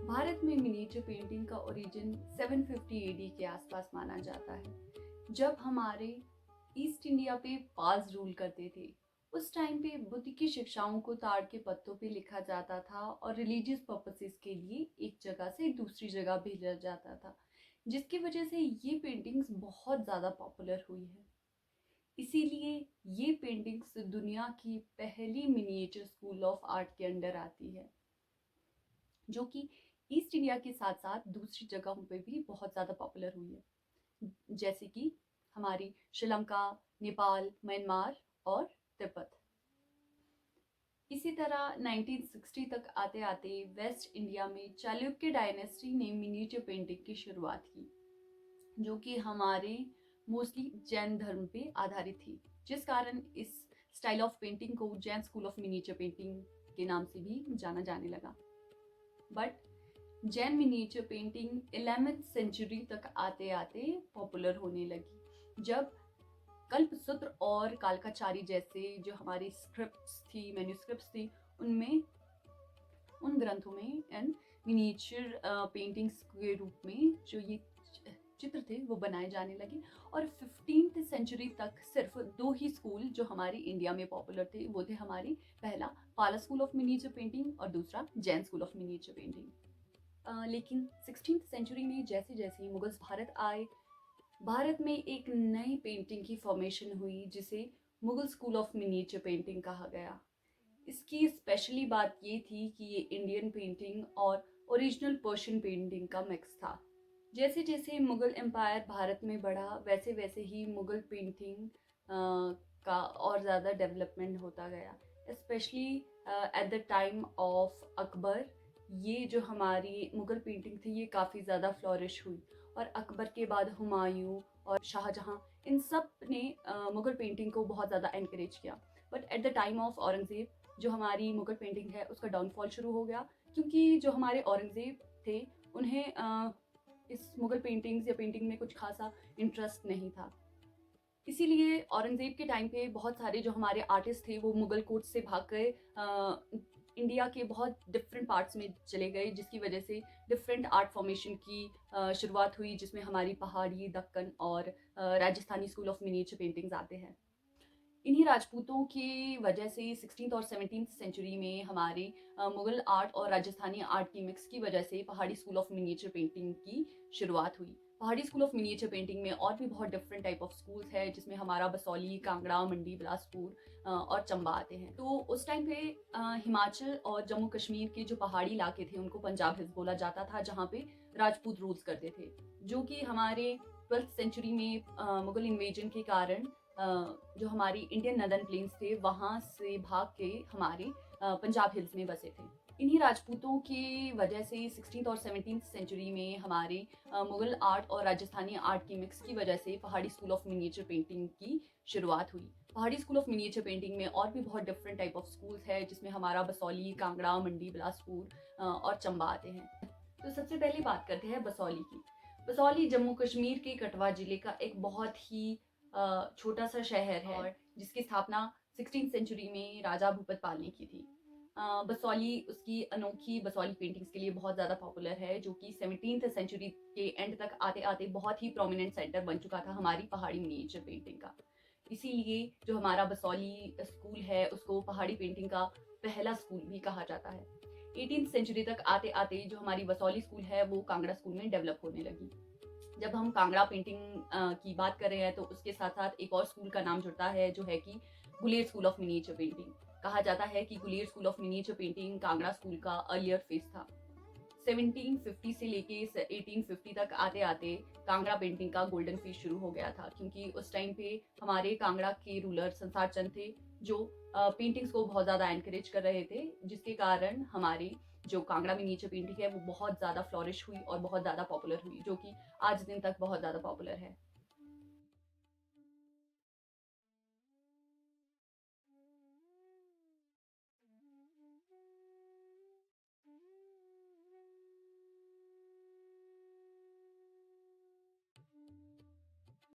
भारत में miniature painting का origin 750 AD के आसपास माना जाता है, जब हमारे ईस्ट इंडिया पे पाल्स रूल करते थे। उस टाइम पे बुद्ध की शिक्षाओं को ताड़ के पत्तों पे लिखा जाता था और रिलीजियस पर्पसेस के लिए एक जगह से दूसरी जगह भेजा जाता था, जिसकी वजह से ये पेंटिंग्स बहुत ज़्यादा पॉपुलर हुई है। इसीलिए ये पेंटिंग्स दुनिया की पहली मिनिएचर स्कूल ऑफ आर्ट के अंडर आती है, जो कि ईस्ट इंडिया के साथ साथ दूसरी जगहों पे भी बहुत ज़्यादा पॉपुलर हुई है, जैसे कि हमारी श्रीलंका, नेपाल, म्यांमार और तिब्बत। इसी तरह 1960 तक आते आते वेस्ट इंडिया में चालुक्य डायनेस्टी ने मिनिएचर पेंटिंग की शुरुआत की, जो कि हमारे मोस्टली जैन धर्म पे आधारित थी, जिस कारण इस स्टाइल ऑफ पेंटिंग को Jain school of miniature painting के नाम से भी जाना जाने लगा। But Jain miniature painting 11th century तक आते आते पॉपुलर होने लगी, जब कल्पसूत्र और कालकाचारी जैसे जो हमारी स्क्रिप्ट्स थी, मैन्युस्क्रिप्ट्स थी, उन ग्रंथों में एंड मिनिएचर पेंटिंग्स के रूप में जो ये चित्र थे वो बनाए जाने लगे। और 15th सेंचुरी तक सिर्फ दो ही स्कूल जो हमारी इंडिया में पॉपुलर थे, वो थे हमारी पहला पाला स्कूल ऑफ मिनिएचर पेंटिंग और दूसरा Jain school of miniature painting. लेकिन 16th सेंचुरी में जैसे जैसे मुगल्स भारत आए, भारत में एक नई पेंटिंग की फॉर्मेशन हुई, जिसे Mughal school of miniature painting कहा गया। इसकी स्पेशली बात ये थी कि ये इंडियन पेंटिंग और ओरिजिनल पर्शियन पेंटिंग का मिक्स था। जैसे जैसे मुगल एम्पायर भारत में बढ़ा, वैसे वैसे ही मुगल पेंटिंग का और ज़्यादा डेवलपमेंट होता गया, specially at the time of Akbar. ये जो हमारी मुगल पेंटिंग थी ये काफ़ी ज़्यादा फ्लॉरिश हुई, और अकबर के बाद हुमायूं और शाहजहां, इन सब ने मुगल पेंटिंग को बहुत ज़्यादा एनकरेज किया। But at the time of Aurangzeb जो हमारी मुगल पेंटिंग है उसका डाउनफॉल शुरू हो गया, क्योंकि जो हमारे औरंगज़ेब थे उन्हें इस मुगल पेंटिंग्स या पेंटिंग में कुछ खासा इंटरेस्ट नहीं था। इसीलिए औरंगज़ेब के टाइम पे बहुत सारे जो हमारे आर्टिस्ट थे वो मुगल कोर्ट से भाग गए, इंडिया के बहुत डिफरेंट पार्ट्स में चले गए, जिसकी वजह से डिफरेंट आर्ट फॉर्मेशन की शुरुआत हुई, जिसमें हमारी पहाड़ी, दक्कन और Rajasthani school of miniature paintings आते हैं। इन्हीं राजपूतों की वजह से 16th और 17th सेंचुरी में हमारे मुगल आर्ट और राजस्थानी आर्ट की मिक्स की वजह से पहाड़ी स्कूल ऑफ मिनिएचर पेंटिंग की शुरुआत हुई। पहाड़ी स्कूल ऑफ मिनिएचर पेंटिंग में और भी बहुत डिफरेंट टाइप ऑफ स्कूल्स है, जिसमें हमारा बसौली, कांगड़ा, मंडी, बिलासपुर और चंबा आते हैं। तो उस टाइम पे हिमाचल और जम्मू कश्मीर के जो पहाड़ी इलाके थे उनको पंजाब हिल्स बोला जाता था, जहाँ पे राजपूत रूल्स करते थे, जो कि हमारे 12th सेंचुरी में मुगल इन्वेजन के कारण जो हमारी इंडियन नदर्न प्लेन्स थे वहाँ से भाग के हमारे पंजाब हिल्स में बसे थे। इन्हीं राजपूतों की वजह से 16th और 17th सेंचुरी में हमारे मुगल आर्ट और राजस्थानी आर्ट की मिक्स की वजह से पहाड़ी स्कूल ऑफ मिनिएचर पेंटिंग की शुरुआत हुई। पहाड़ी स्कूल ऑफ मिनिएचर पेंटिंग में और भी बहुत डिफरेंट टाइप ऑफ स्कूल्स है, जिसमें हमारा बसौली, कांगड़ा, मंडी, बिलासपुर और चंबा आते हैं। तो सबसे पहले बात करते हैं बसौली की। बसौली जम्मू कश्मीर के कठवा जिले का एक बहुत ही छोटा सा शहर है, और जिसकी स्थापना 16th सेंचुरी में राजा भूपत पाल ने की थी। बसौली उसकी अनोखी बसौली पेंटिंग्स के लिए बहुत ज़्यादा पॉपुलर है, जो कि 17th सेंचुरी के एंड तक आते आते बहुत ही प्रोमिनेंट सेंटर बन चुका था हमारी पहाड़ी मिनिएचर पेंटिंग का। इसीलिए जो हमारा बसौली स्कूल है उसको पहाड़ी पेंटिंग का पहला स्कूल भी कहा जाता है। 18th सेंचुरी तक आते आते जो हमारी बसौली स्कूल है वो कांगड़ा स्कूल में डेवलप होने लगी। जब हम कांगड़ा पेंटिंग की बात कर रहे हैं तो उसके साथ साथ एक और स्कूल का नाम जुड़ता है, जो है कि Guler school of miniature painting. कहा जाता है कि Guler school of miniature painting Kangra school का अर्लियर फेज था। 1750 से लेके 1850 तक आते आते कांगड़ा पेंटिंग का गोल्डन फेज शुरू हो गया था, क्योंकि उस टाइम पे हमारे कांगड़ा के रूलर संसार चंद थे, जो पेंटिंग्स को बहुत ज़्यादा एनकरेज कर रहे थे, जिसके कारण हमारे जो कांगड़ा मिनिएचर पेंटिंग है वो बहुत ज़्यादा फ्लॉरिश हुई और बहुत ज़्यादा पॉपुलर हुई, जो कि आज दिन तक बहुत ज़्यादा पॉपुलर है।